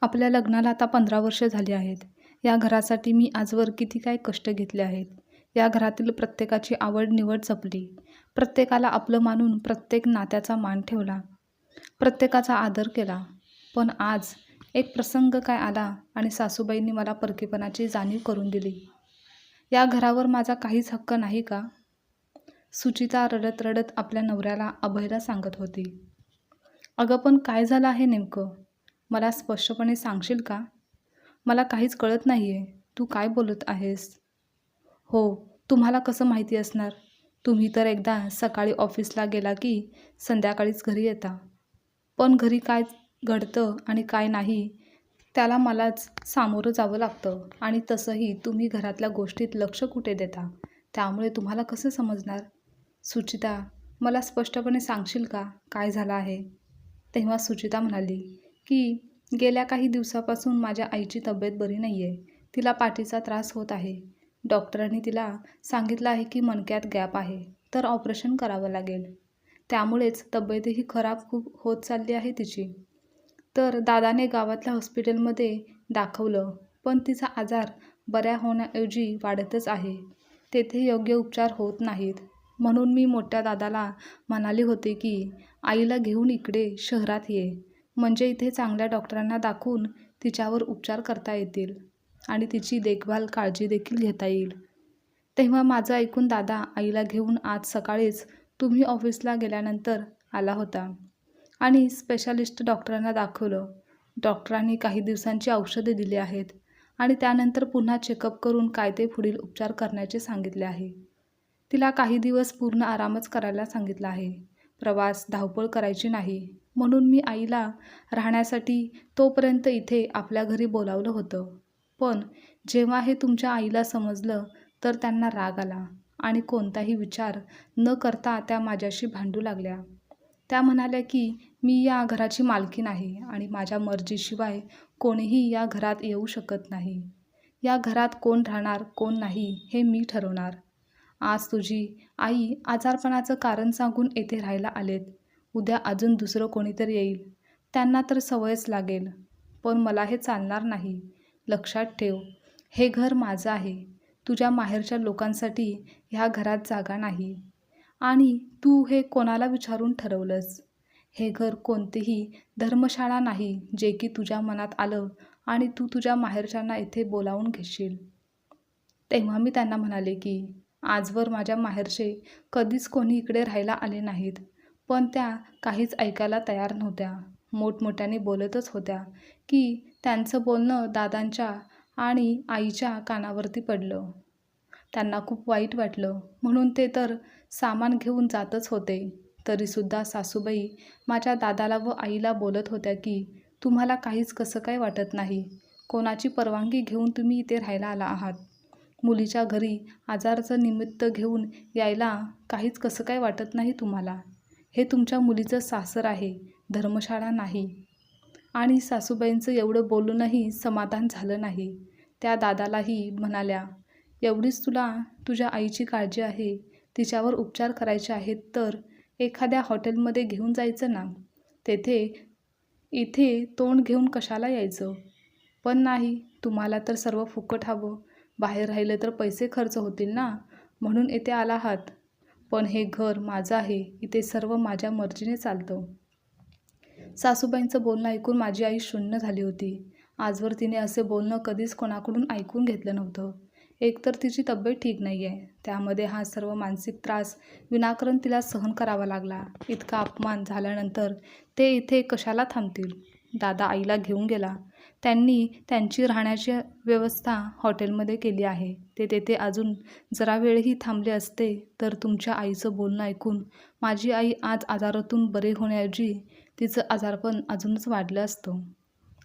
आपल्या लग्नाला आता 15 वर्ष झाली आहेत. या घरासाठी मी आजवर किती काय कष्ट घेतले आहेत. या घरातील प्रत्येकाची आवड-निवड जपली. प्रत्येकाला आपलं मानून प्रत्येक नात्याचा मान ठेवला. प्रत्येकाचा आदर केला. पण आज एक प्रसंग काय आला आणि सासूबाईंनी मला परकेपणाची जाणीव करून दिली. या घरावर माझा काहीच हक्क नाही का? सुचिता रडत रडत आपल्या नवऱ्याला अभयला सांगत होती. अगं पण काय झालं आहे नेमकं? मला स्पष्टपणे सांगशील का? मला काहीच कळत नाहीये. तू काय बोलत आहेस? हो, तुम्हाला कसं माहिती असणार? तुम्ही तर एकदा सकाळी ऑफिसला गेला की संध्याकाळीच घरी येता. पण घरी काय घडतं आणि काय नाही त्याला मलाच सामोरं जावं लागतं आणि तसंही तुम्ही घरातल्या गोष्टीत लक्ष कुठे देता? त्यामुळे तुम्हाला कसं समजणार? सुचिता, मला स्पष्टपणे सांगशील का काय झालं आहे? तेव्हा सुचिता म्हणाली की गेल्या काही दिवसापासून माझ्या आईची तब्येत बरी नाही आहे. तिला पाठीचा त्रास होत आहे. डॉक्टरांनी तिला सांगितलं आहे की मणक्यात गॅप आहे, तर ऑपरेशन करावं लागेल. त्यामुळेच तब्येतही खराब खूप होत चालली आहे तिची. तर दादाने गावातल्या हॉस्पिटलमध्ये दाखवलं, पण तिचा आजार बऱ्या होण्याऐवजी वाढतच आहे. तेथे योग्य उपचार होत नाहीत. म्हणून मी मोठ्या दादाला म्हणाले होते की आईला घेऊन इकडे शहरात ये. म्हणजे इथे चांगल्या डॉक्टरांना दाखवून तिच्यावर उपचार करता येतील आणि तिची देखभाल काळजी देखील घेता येईल. तेव्हा माझं ऐकून दादा आईला घेऊन आज सकाळीच तुम्ही ऑफिसला गेल्यानंतर आला होता आणि स्पेशालिस्ट डॉक्टरांना दाखवलं. डॉक्टरांनी काही दिवसांची औषधे दिली आहेत आणि त्यानंतर पुन्हा चेकअप करून काय ते पुढील उपचार करण्याचे सांगितले आहे. तिला काही दिवस पूर्ण आरामच करायला सांगितला आहे. प्रवास, धावपळ करायची नाही. म्हणून मी आईला राहण्यासाठी तोपर्यंत इथे आपल्या घरी बोलावलं होतं. पण जेव्हा हे तुमच्या आईला समजलं तर त्यांना राग आला आणि कोणताही विचार न करता त्या माझ्याशी भांडू लागल्या. त्या म्हणाल्या की मी या घराची मालकीण आहे आणि माझ्या मर्जीशिवाय कोणीही या घरात येऊ शकत नाही. या घरात कोण राहणार कोण नाही हे मी ठरवणार. आज तुझी आई आजारपणाचं कारण सांगून येथे राहायला आलेत. उद्या अजून दुसरं कोणीतरी येईल. त्यांना तर सवयच लागेल. पण मला हे चालणार नाही. लक्षात ठेव, हे घर माझं आहे. तुझ्या माहेरच्या लोकांसाठी ह्या घरात जागा नाही. आणि तू हे कोणाला विचारून ठरवलंस? हे घर कोणतीही धर्मशाळा नाही जे की तुझ्या मनात आलं आणि तू तुझ्या माहेरच्यांना इथे बोलावून घेशील. तेव्हा मी त्यांना म्हणाले की आजवर माझ्या माहेरचे कधीच कोणी इकडे राहायला आले नाहीत. पण त्या काहीच ऐकायला तयार नव्हत्या. मोठमोठ्याने बोलतच होत्या की त्यांचं बोलणं दादांच्या आणि आईच्या कानावरती पडलं. त्यांना खूप वाईट वाटलं. म्हणून ते तर सामान घेऊन जातच होते. तरीसुद्धा सासूबाई माझ्या दादाला व आईला बोलत होत्या की तुम्हाला काहीच कसं काय वाटत नाही? कोणाची परवानगी घेऊन तुम्ही इथे राहायला आला आहात? मुलीच्या घरी आजाराचं निमित्त घेऊन यायला काहीच कसं काय वाटत नाही तुम्हाला? हे तुमच्या मुलीचं सासर आहे, धर्मशाळा नाही. आणि सासूबाईंचं एवढं बोलूनही समाधान झालं नाही. त्या दादालाही म्हणाल्या, एवढीच तुला तुझ्या आईची काळजी आहे, तिच्यावर उपचार करायचे आहेत तर एखाद्या हॉटेलमध्ये घेऊन जायचं ना. इथे तोंड घेऊन कशाला यायचं? पण नाही, तुम्हाला तर सर्व फुकट हवं. बाहेर राहिलं तर पैसे खर्च होतील ना, म्हणून येथे आला आहात. पण हे घर माझं आहे. इथे सर्व माझ्या मर्जीने चालतं. सासूबाईंचं बोलणं ऐकून माझी आई शून्य झाली होती. आजवर तिने असे बोलणं कधीच कोणाकडून ऐकून घेतलं नव्हतं. एकतर तिची तब्येत ठीक नाही आहे, त्यामध्ये हा सर्व मानसिक त्रास विनाकारण तिला सहन करावा लागला. इतका अपमान झाल्यानंतर ते इथे कशाला थांबतील? दादा आईला घेऊन गेला. त्यांनी त्यांची राहण्याची व्यवस्था हॉटेलमध्ये केली आहे. ते तेथे अजून जरा वेळही थांबले असते तर तुमच्या आईचं बोलणं ऐकून माझी आई आज आजारातून बरे होण्याऐवजी तिचं आजारपण अजूनच वाढलं असतं.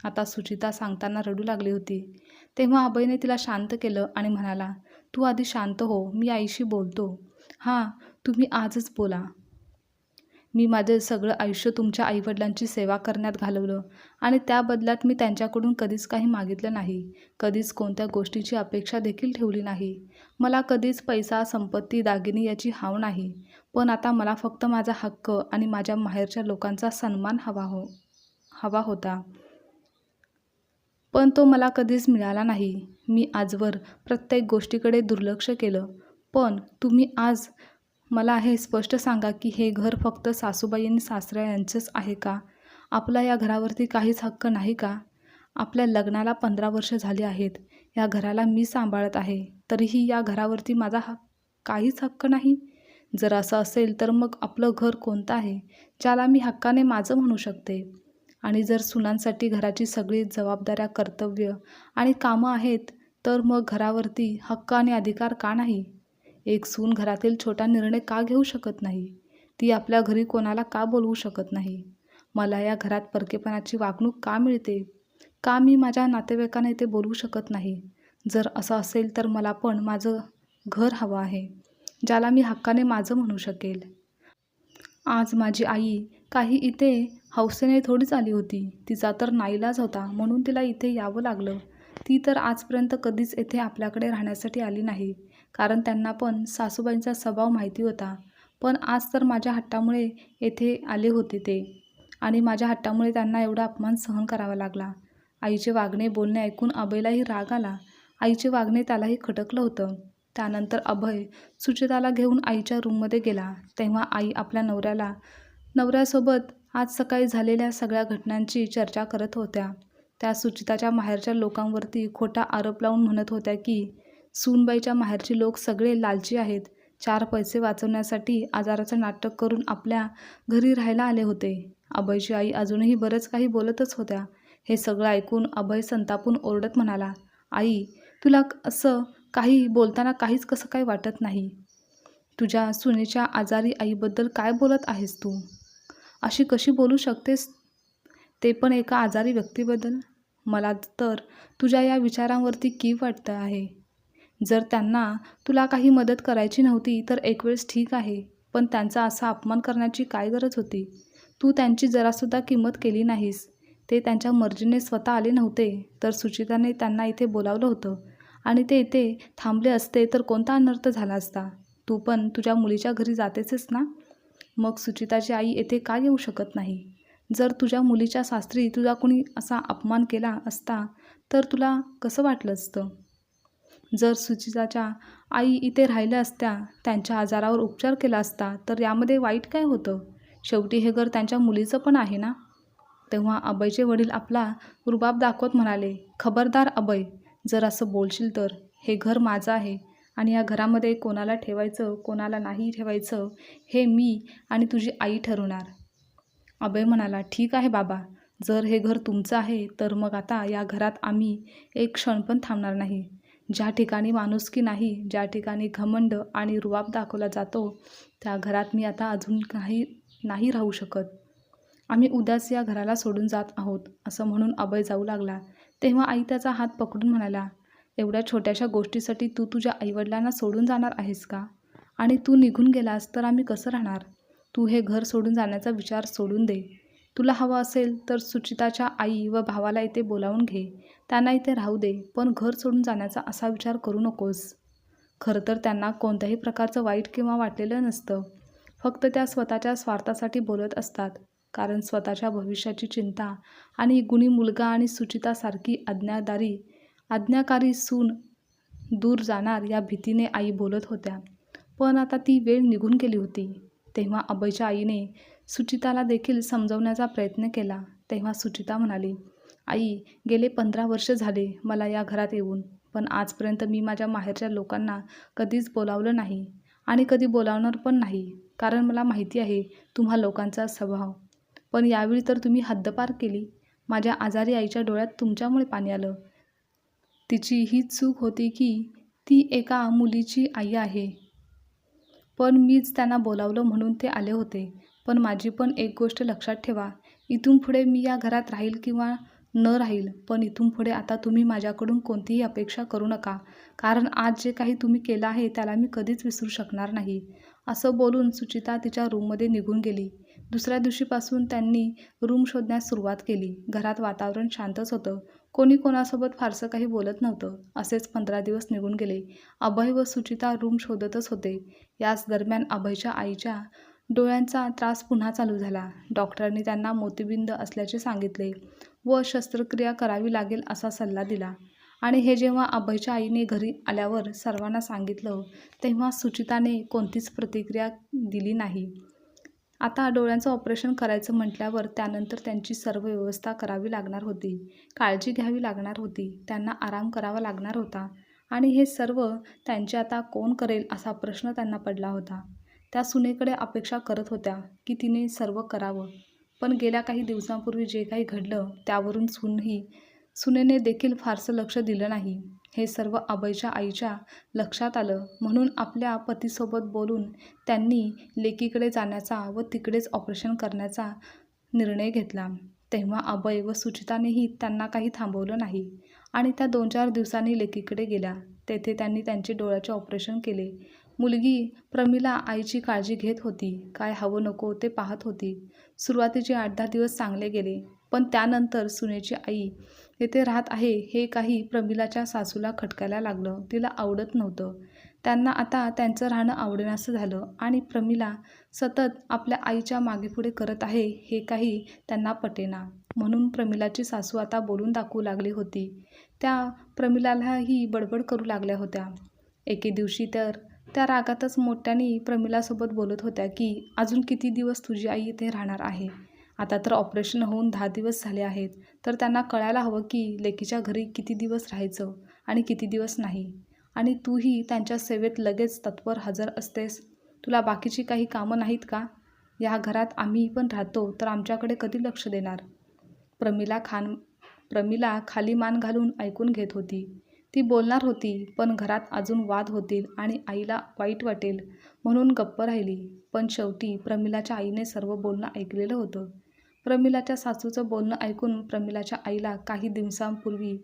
आता सुचिता सांगताना रडू लागली होती. तेव्हा अभयने तिला शांत केलं आणि म्हणाला, तू आधी शांत हो, मी आईशी बोलतो. हां, तुम्ही आजच बोला. मी माझं सगळं आयुष्य तुमच्या आईवडिलांची सेवा करण्यात घालवलं आणि त्या बदल्यात मी त्यांच्याकडून कधीच काही मागितलं नाही. कधीच कोणत्या गोष्टीची अपेक्षा देखील ठेवली नाही. मला कधीच पैसा, संपत्ती, दागिने याची हाव नाही. पण आता मला फक्त माझा हक्क आणि माझ्या माहेरच्या लोकांचा सन्मान हवा होता. पण तो मला कधीच मिळाला नाही. मी आजवर प्रत्येक गोष्टीकडे दुर्लक्ष केलं. पण तुम्ही आज मला हे स्पष्ट सांगा की हे घर फक्त सासूबाई आणि सासऱ्या यांचंच आहे का? आपला या घरावरती काहीच हक्क नाही का? आपल्या लग्नाला 15 वर्ष झाली आहेत. या घराला मी सांभाळत आहे. तरीही या घरावरती माझा काहीच हक्क नाही? जर असं असेल तर मग आपलं घर कोणतं आहे, ज्याला मी हक्काने माझं म्हणू शकते? आणि जर सुनांसाठी घराची सगळी जबाबदाऱ्या, कर्तव्य आणि कामं आहेत, तर मग घरावरती हक्क आणि अधिकार का नाही? एक सून घरातील छोटा निर्णय का घेऊ शकत नाही? ती आपल्या घरी कोणाला का बोलवू शकत नाही? मला या घरात परकेपणाची वागणूक का मिळते? का मी माझ्या नातेवाईकांना इथे बोलवू शकत नाही? जर असं असेल तर मला पण माझं घर हवं आहे, ज्याला मी हक्काने माझं म्हणू शकेल. आज माझी आई काही इथे हौसेने थोडीच आली होती. तिचा तर नाईलाज होता म्हणून तिला इथे यावं लागलं. ती तर आजपर्यंत कधीच येथे आपल्याकडे राहण्यासाठी आली नाही, कारण त्यांना पण सासूबाईंचा स्वभाव माहिती होता. पण आज तर माझ्या हट्टामुळे येथे आले होते ते, आणि माझ्या हट्टामुळे त्यांना एवढा अपमान सहन करावा लागला. आईचे वागणे, बोलणे ऐकून अभयलाही राग आला. आईचे वागणे त्यालाही खटकलं होतं. त्यानंतर अभय सुचिताला घेऊन आईच्या रूममध्ये गेला. तेव्हा आई आपल्या नवऱ्यासोबत आज सकाळी झालेल्या सगळ्या घटनांची चर्चा करत होत्या. त्या सुचिताच्या माहेरच्या लोकांवरती खोटा आरोप लावून म्हणत होत्या की सूनबाईच्या माहेरचे लोक सगळे लालची आहेत. 4 पैसे वाचवण्यासाठी आजाराचं नाटक करून आपल्या घरी राहायला आले होते. अभयची आई अजूनही बरंच काही बोलतच होत्या. हे सगळं ऐकून अभय संतापून ओरडत म्हणाला, आई, तुला असं काही बोलताना काहीच कसं काय वाटत नाही? तुझ्या सुनेच्या आजारी आईबद्दल काय बोलत आहेस तू? अशी कशी बोलू शकतेस, ते पण एका आजारी व्यक्तीबद्दल? मला तर तुझ्या या विचारांवरती कीव वाटतं आहे. जर त्यांना तुला काही मदत करायची नव्हती तर एक वेळेस ठीक आहे, पण त्यांचा असा अपमान करण्याची काय गरज होती? तू त्यांची जरासुद्धा किंमत केली नाहीस. ते त्यांच्या मर्जीने स्वतः आले नव्हते, तर सुचिताने त्यांना इथे बोलावलं होतं, आणि ते इथे थांबले असते तर कोणता अनर्थ झाला असता? तू पण तुझ्या मुलीच्या घरी जातेसच ना? मग सुचिताची आई येथे का येऊ शकत नाही? जर तुझ्या मुलीच्या सासरी तुझा कोणी असा अपमान केला असता तर तुला कसं वाटलं असतं? जर सुचिताच्या आई इथे राहिल्या असत्या, त्यांच्या आजारावर उपचार केला असता, तर यामध्ये वाईट काय होतं? शेवटी हे घर त्यांच्या मुलीचं पण आहे ना? तेव्हा अभयचे वडील आपला रुबाब दाखवत म्हणाले, खबरदार अभय, जर असं बोलशील तर. हे घर माझं आहे, आणि या घरामध्ये कोणाला ठेवायचं, कोणाला नाही ठेवायचं, हे मी आणि तुझी आई ठरवणार. अभय म्हणाला, ठीक आहे बाबा, जर हे घर तुमचं आहे तर मग आता या घरात आम्ही एक क्षण पण थांबणार नाही. ज्या ठिकाणी माणुसकी नाही, ज्या ठिकाणी घमंड आणि रुबाब दाखवला जातो, त्या घरात मी आता अजून नाही राहू शकत. आम्ही उद्याच या घराला सोडून जात आहोत, असं म्हणून अभय जाऊ लागला. तेव्हा आई त्याचा हात पकडून म्हणाला, एवढ्या छोट्याशा गोष्टीसाठी तू तुझ्या आईवडिलांना सोडून जाणार आहेस का? आणि तू निघून गेलास तर आम्ही कसं राहणार? तू हे घर सोडून जाण्याचा विचार सोडून दे. तुला हवं असेल तर सुचिताच्या आई व भावाला इथे बोलावून घे. त्यांना इथे राहू दे, पण घर सोडून जाण्याचा असा विचार करू नकोस. खरं तर त्यांना कोणत्याही प्रकारचं वाईट किंवा वाटलेलं नसतं. फक्त त्या स्वतःच्या स्वार्थासाठी बोलत असतात. कारण स्वतःच्या भविष्याची चिंता आणि गुणी मुलगा आणि सुचितासारखी आज्ञाकारी सून दूर जाणार या भीतीने आई बोलत होत्या. पण आता ती वेळ निघून गेली होती. तेव्हा अभयच्या आईने सुचिताला देखील समजवण्याचा प्रयत्न केला. तेव्हा सुचिता म्हणाली, आई, गेले 15 वर्ष झाले मला या घरात येऊन, पण आजपर्यंत मी माझ्या माहेरच्या लोकांना कधीच बोलावलं नाही आणि कधी बोलावणार पण नाही, कारण मला माहिती आहे तुम्हा लोकांचा स्वभाव. पण यावेळी तर तुम्ही हद्दपार केली. माझ्या आजारी आईच्या डोळ्यात तुमच्यामुळे पाणी आलं. तिची ही चूक होती की ती एका मुलीची आई आहे. पण मीच त्यांना बोलावलं म्हणून ते आले होते. पण माझी पण एक गोष्ट लक्षात ठेवा, इथून पुढे मी या घरात राहील किंवा न राहील, पण इथून पुढे आता तुम्ही माझ्याकडून कोणतीही अपेक्षा करू नका, कारण आज जे काही तुम्ही केलं आहे त्याला मी कधीच विसरू शकणार नाही. असं बोलून सुचिता तिच्या रूममध्ये निघून गेली. दुसऱ्या दिवशीपासून त्यांनी रूम शोधण्यास सुरुवात केली. घरात वातावरण शांतच होतं. कोणी कोणासोबत फारसं काही बोलत नव्हतं. असेच 15 दिवस निघून गेले. अभय व सुचिता रूम शोधतच होते. याच दरम्यान अभयच्या आईच्या डोळ्यांचा त्रास पुन्हा चालू झाला. डॉक्टरांनी त्यांना मोतीबिंद असल्याचे सांगितले. व शस्त्रक्रिया करावी लागेल असा सल्ला दिला. आणि हे जेव्हा अभयच्या आईने घरी आल्यावर सर्वांना सांगितलं, तेव्हा सुचिताने कोणतीच प्रतिक्रिया दिली नाही. आता डोळ्यांचं ऑपरेशन करायचं म्हटल्यावर त्यानंतर त्यांची सर्व व्यवस्था करावी लागणार होती, काळजी घ्यावी लागणार होती, त्यांना आराम करावा लागणार होता आणि हे सर्व त्यांचे आता कोण करेल असा प्रश्न त्यांना पडला होता. त्या सुनेकडे अपेक्षा करत होत्या की तिने सर्व करावं, पण गेल्या काही दिवसांपूर्वी जे काही घडलं त्यावरून सुनेने देखील फारसं लक्ष दिलं नाही. हे सर्व अभयच्या आईच्या लक्षात आलं, म्हणून आपल्या पतीसोबत बोलून त्यांनी लेकीकडे जाण्याचा व तिकडेच ऑपरेशन करण्याचा निर्णय घेतला. तेव्हा अभय व सुचितानेही त्यांना काही थांबवलं नाही आणि त्या 2-4 दिवसांनी लेकीकडे गेल्या. तेथे त्यांनी त्यांचे डोळ्याचे ऑपरेशन केले. मुलगी प्रमिला आईची काळजी घेत होती, काय हवं नको ते पाहत होती. सुरुवातीचे 8-10 दिवस चांगले गेले, पण त्यानंतर सुनेची आई येथे राहत आहे हे काही प्रमिलाच्या सासूला खटकायला लागलं. तिला आवडत नव्हतं. त्यांना आता त्यांचं राहणं आवडेनासं झालं आणि प्रमिला सतत आपल्या आईच्या मागेपुढे करत आहे हे काही त्यांना पटेना. म्हणून प्रमिलाची सासू आता बोलून दाखवू लागली होती. त्या प्रमिलालाही बडबड करू लागल्या होत्या. एके दिवशी तर त्या रागातच मोठ्याने प्रमिलासोबत बोलत होत्या की अजून किती दिवस तुझी आई इथे राहणार आहे? आता तर ऑपरेशन होऊन 10 दिवस झाले आहेत, तर त्यांना कळायला हवं की लेकीच्या घरी किती दिवस राहायचं आणि किती दिवस नाही. आणि तूही त्यांच्या सेवेत लगेच तत्पर हजर असतेस. तुला बाकीची काही कामं नाहीत का? या घरात आम्ही पण राहतो, तर आमच्याकडे कधी लक्ष देणार? प्रमिला खाली मान घालून ऐकून घेत होती. ती बोलणार होती, पण घरात अजून वाद होतील आणि आईला वाईट वाटेल म्हणून गप्प राहिली. पण शेवटी प्रमिलाच्या आईने सर्व बोलणं ऐकलेलं होतं. प्रमिलाच्या सासूचं बोलणं ऐकून प्रमिलाच्या आईला काही दिवसांपूर्वी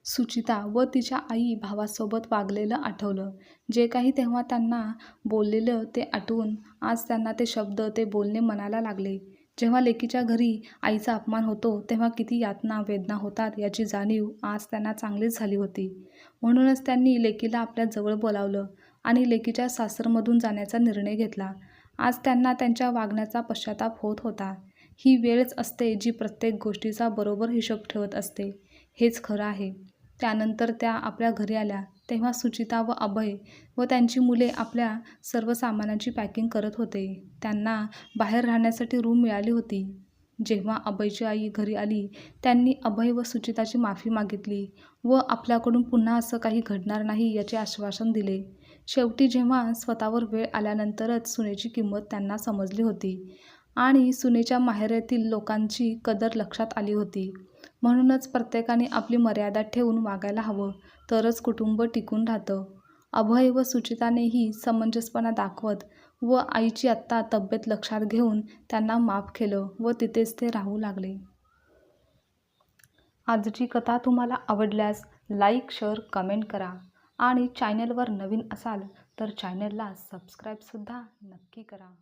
सुचिता व तिच्या आई भावासोबत वागलेलं आठवलं. जे काही तेव्हा त्यांना बोललेलं ते आठवून आज त्यांना ते शब्द, ते बोलणे मनाला लागले. जेव्हा लेकीच्या घरी आईचा अपमान होतो तेव्हा किती यातना, वेदना होतात याची जाणीव आज त्यांना चांगलीच झाली होती. म्हणूनच त्यांनी लेकीला आपल्या जवळ बोलावलं आणि लेकीच्या सासरमधून जाण्याचा निर्णय घेतला. आज त्यांना त्यांच्या वागण्याचा पश्चाताप होत होता. ही वेळच असते जी प्रत्येक गोष्टीचा बरोबर हिशोब ठेवत असते, हेच खरं आहे. त्यानंतर त्या आपल्या घरी आल्या तेव्हा सुचिता व अभय व त्यांची मुले आपल्या सर्व सामानाची पॅकिंग करत होते. त्यांना बाहेर राहण्यासाठी रूम मिळाली होती. जेव्हा अभयची आई घरी आली त्यांनी अभय व सुचिताची माफी मागितली व आपल्याकडून पुन्हा असं काही घडणार नाही याचे आश्वासन दिले. शेवटी जेव्हा स्वतःवर वेळ आल्यानंतरच सुनेची किंमत त्यांना समजली होती आणि सुनेच्या माहेरातील लोकांची कदर लक्षात आली होती. म्हणूनच प्रत्येकाने आपली मर्यादा ठेवून वागायला हवं, तरच कुटुंब टिकून राहतं. अभय व सुचितानेही समंजसपणा दाखवत व आईची आत्ता तब्येत लक्षात घेऊन त्यांना माफ केलं व तिथेच ते राहू लागले. आजची कथा तुम्हाला आवडल्यास लाईक, शेअर, कमेंट करा आणि चॅनलवर नवीन असाल तर चॅनलला सबस्क्राईबसुद्धा नक्की करा.